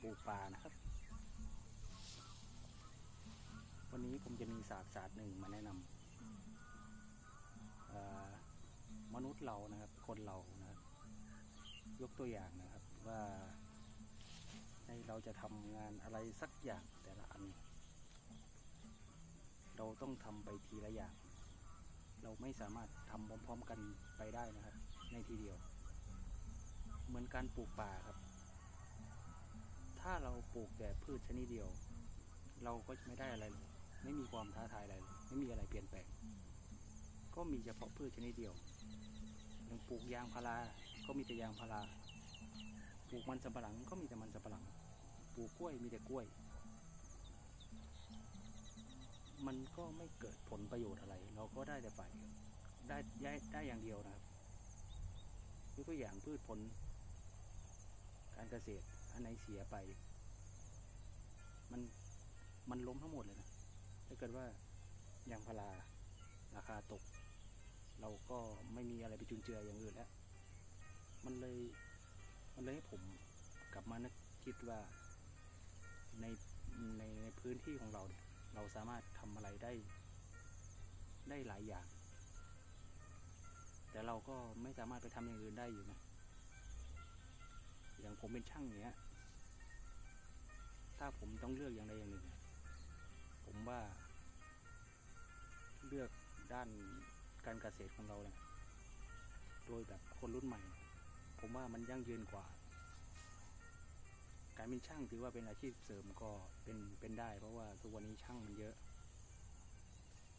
ปลูกป่านะครับวันนี้ผมจะมีศาสตร์หนึ่งมาแนะนำมนุษย์เรานะครับคนเรานะครับยกตัวอย่างนะครับว่าในเราจะทำงานอะไรสักอย่างแต่ละอันเราต้องทำไปทีละอย่างเราไม่สามารถทำพร้อมๆกันไปได้นะครับในทีเดียวเหมือนการปลูกป่าครับถ้าเราปลูกแต่พืชชนิดเดียวเราก็จะไม่ได้อะไรเลยไม่มีความท้าทายอะไรเลยไม่มีอะไรเปลี่ยนแปลงก็มีเฉพาะพืชชนิดเดียวอย่างปลูกยางพาราก็มีแต่ยางพาราปลูกมันสำปะหลังก็มีแต่มันสำปะหลังปลูกกล้วยมีแต่กล้วยมันก็ไม่เกิดผลประโยชน์อะไรเราก็ได้แต่ฝ่ายได้อย่างเดียวนะครับยกตัวอย่างพืชผลการเกษตรอันไหนเสียไปมันล้มทั้งหมดเลยนะถ้าเกิดว่ายางพาราราคาตกเราก็ไม่มีอะไรไปจุนเจืออย่างอื่นแล้วมันเลยให้ผมกลับมานึกคิดว่าในพื้นที่ของเราเนี่ยเราสามารถทำอะไรได้หลายอย่างแต่เราก็ไม่สามารถไปทำอย่างอื่นได้อยู่นะอย่างผมเป็นช่างเนี้ยถ้าผมต้องเลือกอย่างใดอย่างหนึ่งผมว่าเลือกด้านการเกษตรของเราเนี่ยโดยแบบคนรุ่นใหม่ผมว่ามันยั่งยืนกว่าการเป็นช่างถือว่าเป็นอาชีพเสริมก็เป็นได้เพราะว่าทุกวันนี้ช่างมันเยอะ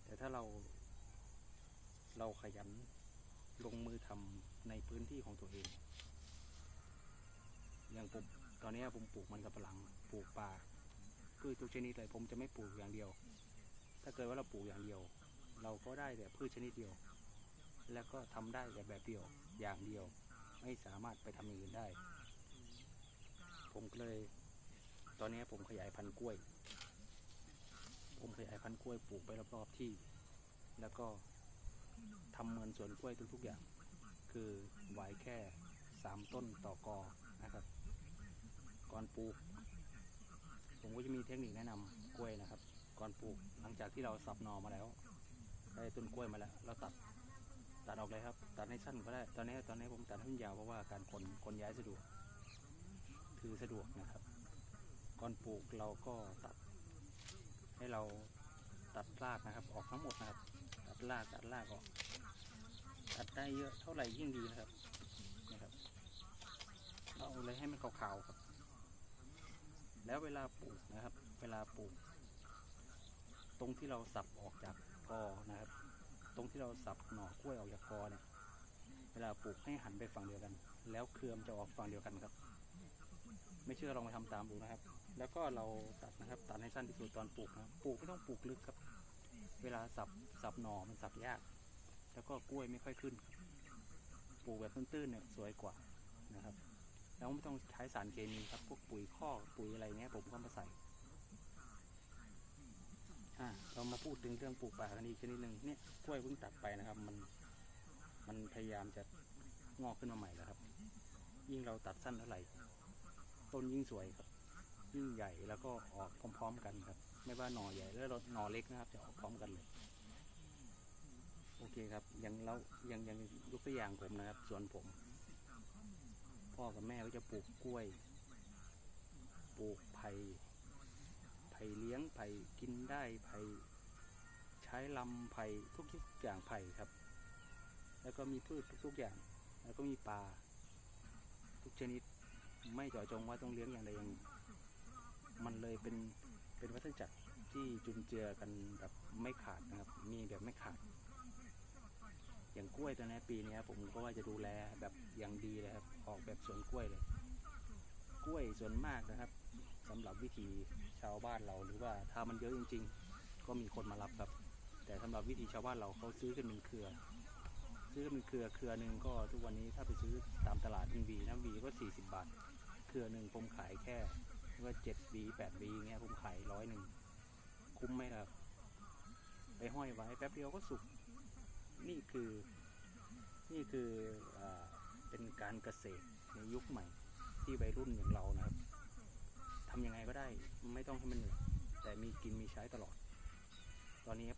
แต่ถ้าเราขยันลงมือทำในพื้นที่ของตัวเองอย่างผมตอนนี้ผมปลูกมันสำปะหลังปลูกป่าพืชทุกชนิดเลยผมจะไม่ปลูกอย่างเดียวถ้าเกิดว่าเราปลูกอย่างเดียวเราก็ได้แต่พืชชนิดเดียวแล้วก็ทำได้แต่แบบเดียวอย่างเดียวไม่สามารถไปทำอย่างอื่นได้ผมเลยตอนนี้ผมขยายพันธุ์กล้วยปลูกไปรอบๆที่แล้วก็ทำเหมือนสวนกล้วยทุกๆอย่างคือไว้แค่3 ต้นต่อกอนะครับก่อนปลูกผมก็จะมีเทคนิคแนะนำกล้วยนะครับก่อนปลูกหลังจากที่เราสับหน่อมาแล้วได้ต้นกล้วยมาแล้วเราตัดออกเลยครับตัดให้สั้นก็ได้ตอนนี้ผมตัดให้ยาวเพราะว่าการขนย้ายสะดวกถือสะดวกนะครับก่อนปลูกเราก็ตัดให้เราตัดรากนะครับออกทั้งหมดนะครับตัดรากออกตัดได้เยอะเท่าไหร่ยิ่งดีนะครับเอาเลยให้มันขาวๆครับแล้วเวลาปลูกนะครับตรงที่เราสับออกจากกอนะครับตรงที่เราสับหน่อกล้วยออกจากกอเนี่ยเวลาปลูกให้หันไปฝั่งเดียวกันแล้วเครือมจะออกฝั่งเดียวกันครับไม่เชื่อลองไปทำตามดูนะครับแล้วก็เราตัดนะครับตัดให้สั้นที่สุดตอนปลูกนะปลูกไม่ต้องปลูกลึกครับเวลาสับหน่อมันสับยากแล้วก็กล้วยไม่ค่อยขึ้นปลูกแบบตื้นๆเนี่ยสวยกว่านะครับแล้วไม่ต้องใช้สารเคมีครับพวกปุ๋ยคอกปุ๋ยอะไรเนี้ยผมก็มาใส่เรามาพูดถึงเรื่องปลูกป่ากันอีกชนิดหนึ่งเนี่ยกล้วยเพิ่งตัดไปนะครับมันพยายามจะงอกขึ้นมาใหม่แล้วครับยิ่งเราตัดสั้นเท่าไหร่ต้นยิ่งสวยครับยิ่งใหญ่แล้วก็ออกพร้อมๆกันครับไม่ว่าหน่อใหญ่หรือหน่อเล็กนะครับจะออกพร้อมกันเลยโอเคครับอย่างยกตัวอย่างผมนะครับส่วนผมพ่อกับแม่ก็จะปลูกกล้วยปลูกไผ่เลี้ยงไผ่กินได้ไผ่ใช้ลำไผ่ทุกอย่างไผ่ครับแล้วก็มีพืชทุกอย่างแล้วก็มีปลาทุกชนิดไม่เจาะจงว่าต้องเลี้ยงอย่างใดอย่างหนึ่งมันเลยเป็นวัฏจักรที่จุนเจือกันแบบไม่ขาดนะครับมีแบบไม่ขาดอย่างกล้วยตัวนี้ปีนี้ผมก็ว่าจะดูแลแบบอย่างดีเลยครับออกแบบสวนกล้วยเลยกล้วยส่วนมากนะครับสำหรับวิถีชาวบ้านเราหรือว่าถ้ามันเยอะจริงๆก็มีคนมารับครับแต่สำหรับวิถีชาวบ้านเราเขาซื้อกันเป็นเครือเครือหนึ่งก็ทุกวันนี้ถ้าไปซื้อตามตลาดวีก็40 บาทเครือหนึ่งผมขายแค่ว่า7 หวี 8 หวีเงี้ยผมขาย100คุ้มไหมครับไปห้อยไว้แป๊บเดียวก็สุกนี่คือเป็นการเกษตรในยุคใหม่ที่วัยรุ่นอย่างเรานะครับ ำยังไงก็ได้ไม่ต้องให้มันเหนื่อยแต่มีกินมีใช้ตลอดตอนนี้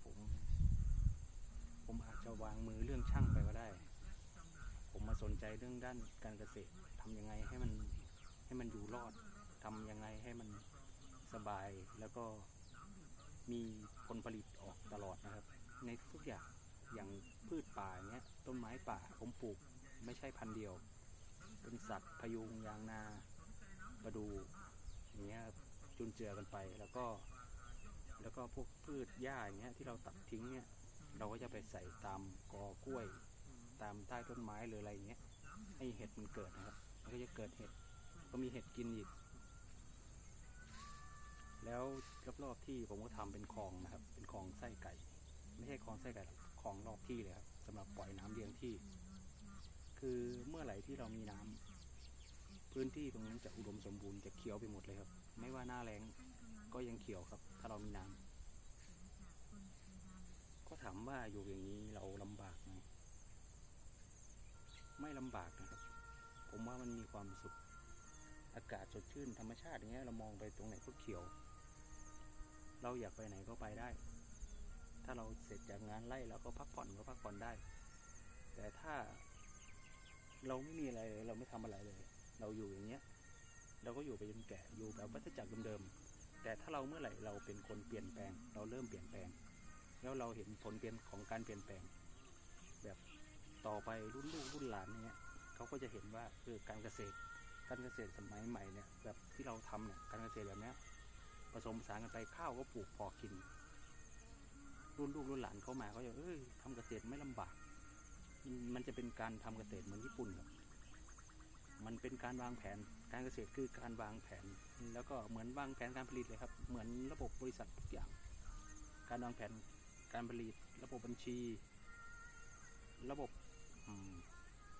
ผมอาจจะวางมือเรื่องช่างไปก็ได้ผมมาสนใจเรื่องด้านการเกษตรทำยังไงให้มันอยู่รอดทำยังไงให้มันสบายแล้วก็มีผลผลิตออกตลอดนะครับในทุกอย่างพืชป่าอย่างเงี้ยต้นไม้ป่าผมปลูกไม่ใช่พันธุ์เดียวเป็นสัตว์พยุงยางนาประดูอย่างเงี้ยจุนเจือกันไปแล้วก็พวกพืชหญ้าอย่างเงี้ยที่เราตัดทิ้งเนี่ยเราก็จะไปใส่ตามกอกล้วยตามใต้ต้นไม้หรืออะไรอย่างเงี้ยให้เห็ดมันเกิดนะครับมันก็จะเกิดเห็ดก็มีเห็ดกินอีกแล้วรอบๆที่ผมก็ทำเป็นคลองนะครับเป็นคลองไส้ไก่ไม่ใช่คลองไส้ไก่คลองรอบที่เลยครับสำหรับปล่อยน้ำเลี้ยงที่คือเมื่อไหร่ที่เรามีน้ำพื้นที่ตรงนั้นจะอุดมสมบูรณ์จะเขียวไปหมดเลยครับไม่ว่าหน้าแล้งก็ยังเขียวครับถ้าเรามีน้ำก็ถามว่าอยู่อย่างนี้เราลำบากไหมไม่ลำบากนะครับผมว่ามันมีความสุขอากาศสดชื่นธรรมชาติอย่างเงี้ยเรามองไปตรงไหนก็เขียวเราอยากไปไหนก็ไปได้ถ้าเราเสร็จจากงานไร่เราก็พักผ่อนก็พักผ่อนได้แต่ถ้าเราไม่มีอะไรเราไม่ทำอะไรเลยเราอยู่อย่างเงี้ยเราก็อยู่ไปจนแก่อยู่แบบวัฏจักรเดิมๆแต่ถ้าเราเมื่อไหร่เราเป็นคนเปลี่ยนแปลงเราเริ่มเปลี่ยนแปลงแล้วเราเห็นผลเปลี่ยนของการเปลี่ยนแปลงแบบต่อไปรุ่นลูกรุ่นหลานเนี้ยเขาก็จะเห็นว่าการเกษตรสมัยใหม่เนี่ยแบบที่เราทำเนี่ยการเกษตรแบบเนี้ยผสมผสานกันไปข้าวก็ปลูกพอกินรุ่นลูกรุ่นหลานเขามาเขาจะทำเกษตรไม่ลำบากมันจะเป็นการทำเกษตรเหมือนญี่ปุ่นครับมันเป็นการวางแผนการเกษตรคือการวางแผนแล้วก็เหมือนวางแผนการผลิตเลยครับเหมือนระบบบริษัททุกอย่างการวางแผนการผลิตระบบบัญชีระบบ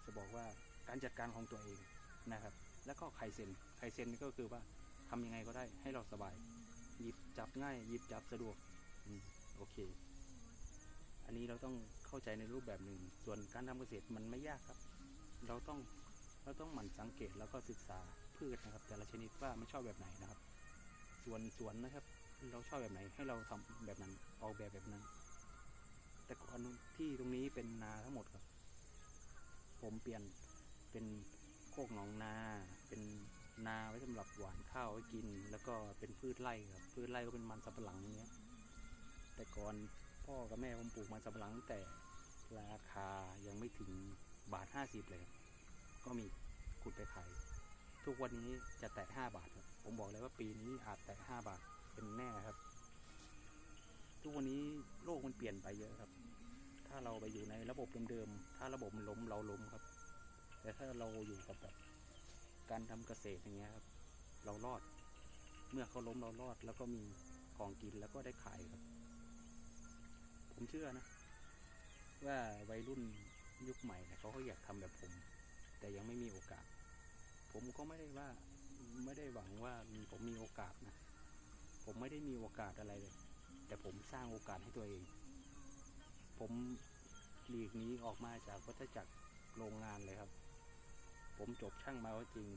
จะบอกว่าการจัดการของตัวเองนะครับแล้วก็ไคเซ็นนี่ก็คือว่าทำยังไงก็ได้ให้เราสบายหยิบจับง่ายหยิบจับสะดวกโอเคอันนี้เราต้องเข้าใจในรูปแบบหนึ่งส่วนการทำเกษตรมันไม่ยากครับเราต้องหมั่นสังเกตแล้วก็ศึกษาพืชนะครับแต่ละชนิดว่ามันชอบแบบไหนนะครับส่วนสวนนะครับเราชอบแบบไหนให้เราทำแบบนั้นออกแบบนั้นแต่ก่อนที่ตรงนี้เป็นนาทั้งหมดครับผมเปลี่ยนเป็นโคกหนองนาเป็นนาไว้สำหรับหว่านข้าวไว้กินแล้วก็เป็นพืชไร่ครับพืชไร่ก็เป็นมันสำปะหลังอย่างเงี้ยแต่ก่อนพ่อกับแม่ผมปลูกมันสำปะหลังแต่ราคายังไม่ถึง1.50 บาทเลยก็มีขุดไปขายทุกวันนี้จะแตะ5 บาทครับผมบอกเลยว่าปีนี้อาจแตะ5 บาทเป็นแน่ครับทุกวันนี้โลกมันเปลี่ยนไปเยอะครับถ้าเราไปอยู่ในระบบเดิมๆถ้าระบบมันล้มเราล้มครับแต่ถ้าเราอยู่กับแบบการทำเกษตรอย่างเงี้ยครับเรารอดเมื่อเขาล้มเรารอดแล้วก็มีของกินแล้วก็ได้ขายครับผมเชื่อนะว่าวัยรุ่นยุคใหม่เนี่ยเขาก็อยากทำแบบผมแต่ยังไม่มีโอกาสผมก็ไม่ได้หวังว่าผมมีโอกาสนะผมไม่ได้มีโอกาสอะไรเลยแต่ผมสร้างโอกาสให้ตัวเองผมหลีกหนีออกมาจากวัฏจักรโรงงานเลยครับผมจบช่างมาก็จริง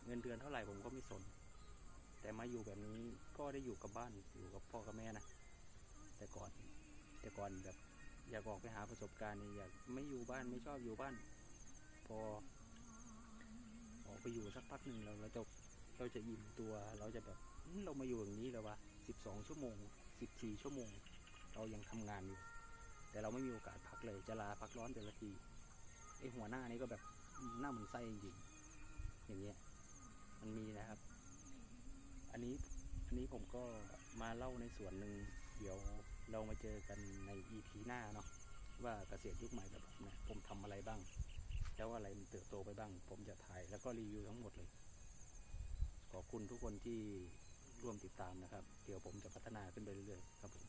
เงินเดือนเท่าไหร่ผมก็ไม่สนแต่มาอยู่แบบนี้ก็ได้อยู่กับบ้านอยู่กับพ่อกับแม่นะแต่ก่อนแบบอยากออกไปหาประสบการณ์นี่อยากไม่อยู่บ้านไม่ชอบอยู่บ้านพอออกไปอยู่สักพักหนึ่งเราจะอิ่มตัวเราจะแบบเรามาอยู่อย่างนี้แล้ววะ12 ชั่วโมง14 ชั่วโมงเรายังทำงานอยู่แต่เราไม่มีโอกาสพักเลยจะลาพักร้อนแต่ละทีไอหัวหน้านี้ก็แบบหน้าเหมือนไส้จริงๆอย่างเงี้ยมันมีนะครับอันนี้ผมก็มาเล่าในส่วนหนึ่งเดี๋ยวเรามาเจอกันใน EP หน้าเนาะว่าเกษตรยุคใหม่แบบนี้ผมทำอะไรบ้างแล้วอะไรมันเติบโตไปบ้างผมจะถ่ายแล้วก็รีวิวทั้งหมดเลยขอบคุณทุกคนที่ร่วมติดตามนะครับเดี๋ยวผมจะพัฒนาขึ้นไปเรื่อยๆครับผม